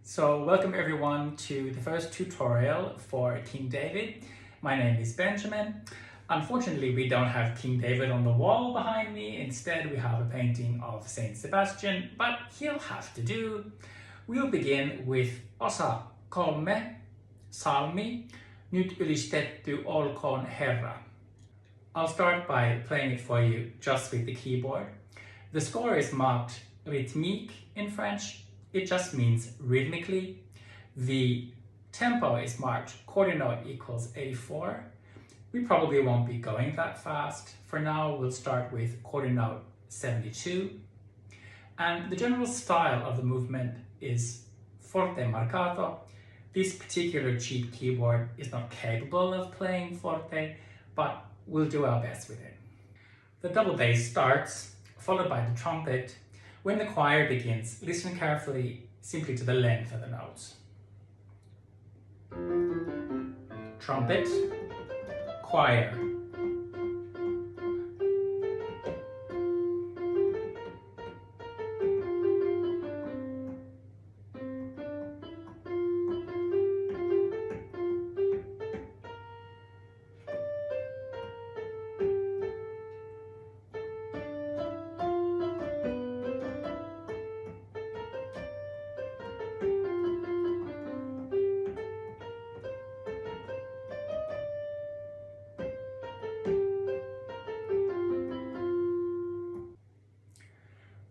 So welcome everyone to the first tutorial for King David. My name is Benjamin. Unfortunately, we don't have King David on the wall behind me. Instead, we have a painting of Saint Sebastian, but he'll have to do. We'll begin with osa 3, salmi, nyt ylistetty olkoon Herra. I'll start by playing it for you just with the keyboard. The score is marked rythmique in French. It just means rhythmically. The tempo is marked quarter note equals 84. We probably won't be going that fast. For now, we'll start with quarter note 72. And the general style of the movement is forte marcato. This particular cheap keyboard is not capable of playing forte, but we'll do our best with it. The double bass starts, followed by the trumpet. When the choir begins, listen carefully simply to the length of the notes. Trumpet, choir.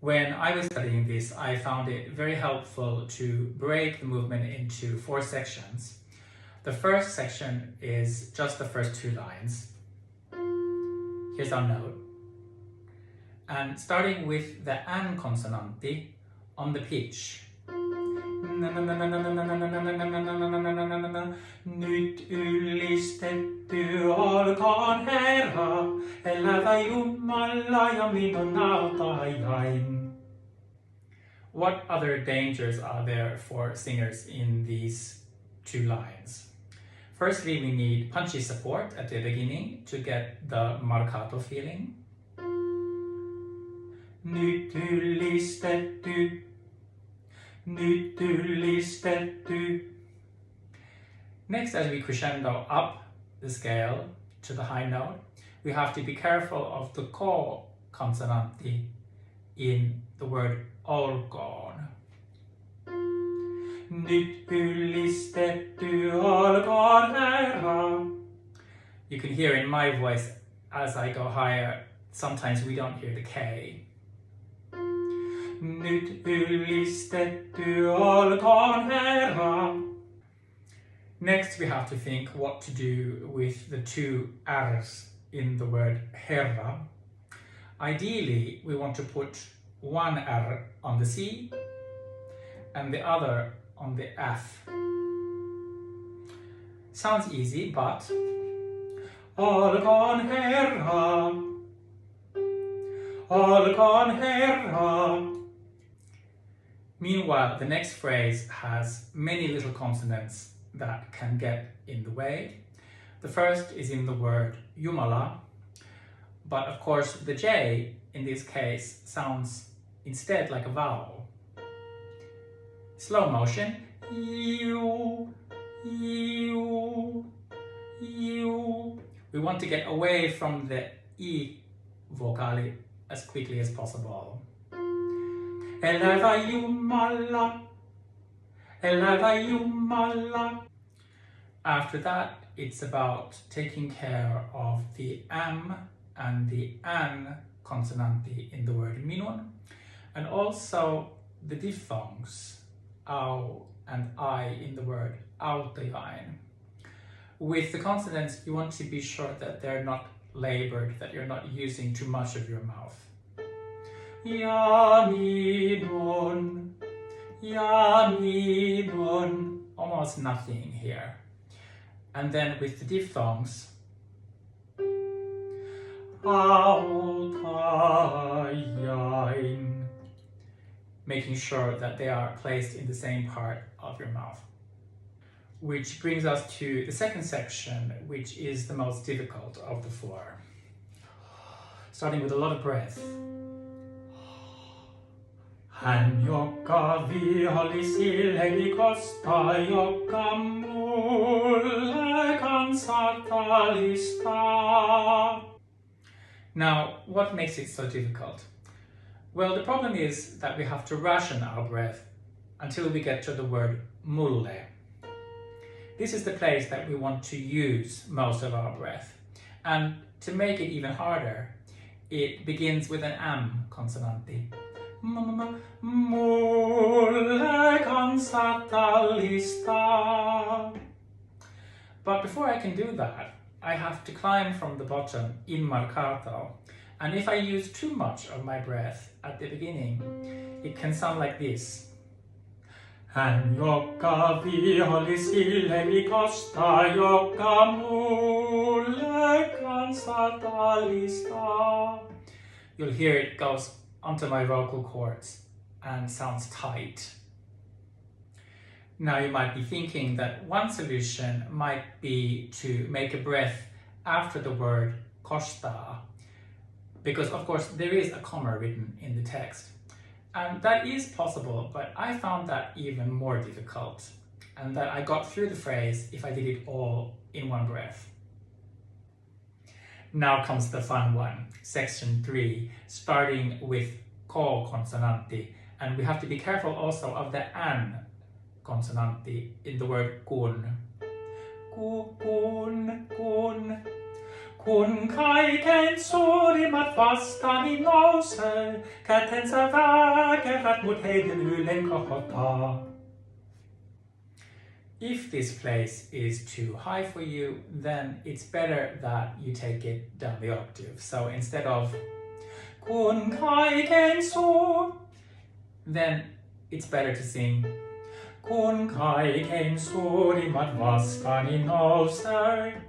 When I was studying this, I found it very helpful to break the movement into 4 sections. The first section is just the first 2 lines. Here's our note. And starting with the an consonanti on the pitch. Nyt ylistetty olkoon Herra, elävä Jumala ja minun autajain. What other dangers are there for singers in these 2 lines? Firstly, we need punchy support at the beginning to get the marcato feeling. Nyt ylistetty. Nyt ylistetty. Next, as we crescendo up the scale to the high note, we have to be careful of the ko consonanti in the word olkoon. Nyt ylistetty olkoon Herra. You can hear in my voice as I go higher, sometimes we don't hear the K. Nyt ylistetty olkoon Herra. Next, we have to think what to do with the 2 R's in the word Herra. Ideally, we want to put one R on the C and the other on the F. Sounds easy, but olkoon Herra, olkoon Herra. Meanwhile, the next phrase has many little consonants that can get in the way. The first is in the word Jumala, but of course the J in this case sounds instead like a vowel. Slow motion. You, you, you. We want to get away from the I vocale as quickly as possible. Elävä Jumala, elävä Jumala. After that, it's about taking care of the am and the an consonanti in the word minun, and also the diphthongs au and I in the word autajain. With the consonants, you want to be sure that they're not labored, that you're not using too much of your mouth. Ja minun, almost nothing here. And then with the diphthongs, autajain, making sure that they are placed in the same part of your mouth. Which brings us to the second section, which is the most difficult of the 4. Starting with a lot of breath. Hän, joka vihollisilleni kostaa, joka mulle kansat alistaa. Now, what makes it so difficult? Well, the problem is that we have to ration our breath until we get to the word mulle. This is the place that we want to use most of our breath. And to make it even harder, it begins with an M consonantti. Mulle kansat alistaa. But before I can do that, I have to climb from the bottom in marcato. And if I use too much of my breath at the beginning, it can sound like this. Hän, joka vihollisilleni kostaa, joka mulle kansat alistaa. You'll hear it goes onto my vocal cords and sounds tight. Now you might be thinking that one solution might be to make a breath after the word kostaa, because of course there is a comma written in the text. And that is possible, but I found that even more difficult, and that I got through the phrase if I did it all in one breath. Now comes the fun one, section 3, starting with ko consonantti, and we have to be careful also of the an consonantti in the word kun. Kun. Kun kaiken suurimmat vastani nousee, kätensä väkevät, mut heidän ylen kohottaa. If this place is too high for you, then it's better that you take it down the octave. So instead of kun kaiken then it's better to sing kun kaiken suurimmat vastani nousee.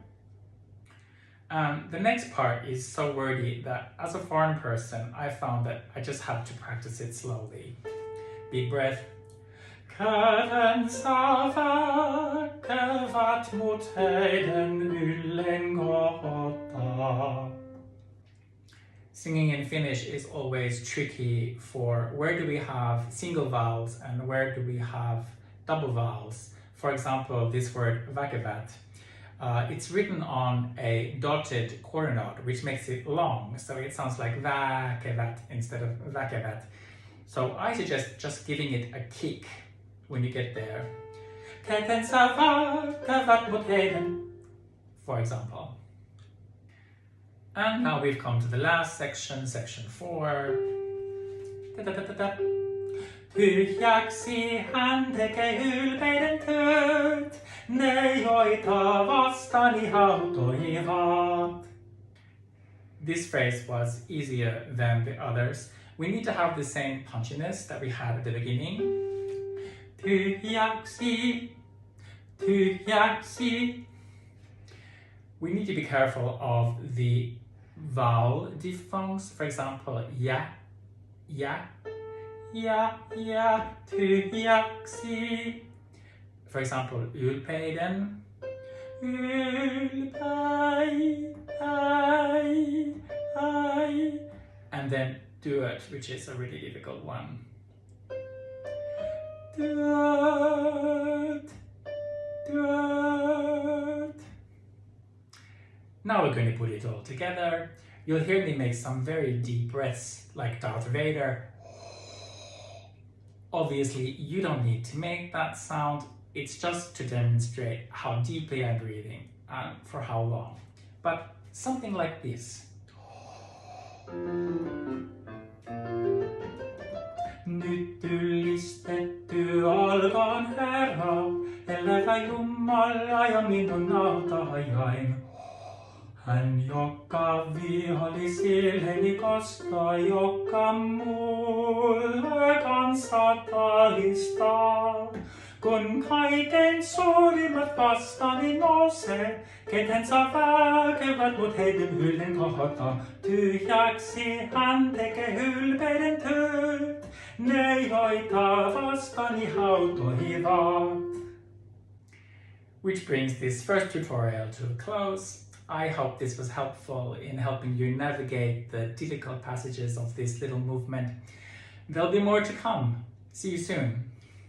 The next part is so wordy that as a foreign person, I found that I just had to practice it slowly. Big breath. Kätensä väkevät, mut heidän ylen kohottaa. Singing in Finnish is always tricky for where do we have single vowels and where do we have double vowels. For example, this word väkevät. It's written on a dotted quarter note, which makes it long, so it sounds like väkevät instead of väkevät. So I suggest just giving it a kick when you get there. Kätensä väkevät, mut heidän, for example. And now we've come to the last section, section 4. Tyhjäksi hän tekee ylpeiden työt, ne joita vastani hautoivat. This phrase was easier than the others. We need to have the same punchiness that we had at the beginning. Tyhjäksi. We need to be careful of the vowel diphthongs. For example, ja, tyhjäksi. For example, ylpeiden, and then duet, which is a really difficult one. Duet. Now we're going to put it all together. You'll hear me make some very deep breaths, like Darth Vader. Obviously, you don't need to make that sound. It's just to demonstrate how deeply I'm breathing and for how long. But something like this. Nyt ylistetty olkoon Herra, elävä Jumala ja minun autajain. Hän, joka vihollisilleni kostaa, joka mulle kansat alistaa. Kun kaiken suurimmat vastani nousee, kätensä väkevät, mut heidän ylen kohottaa. Tyhjäksi hän tekee ylpeiden työt, ne joita vastani hautoivat. Which brings this first tutorial to a close. I hope this was helpful in helping you navigate the difficult passages of this little movement. There'll be more to come. See you soon.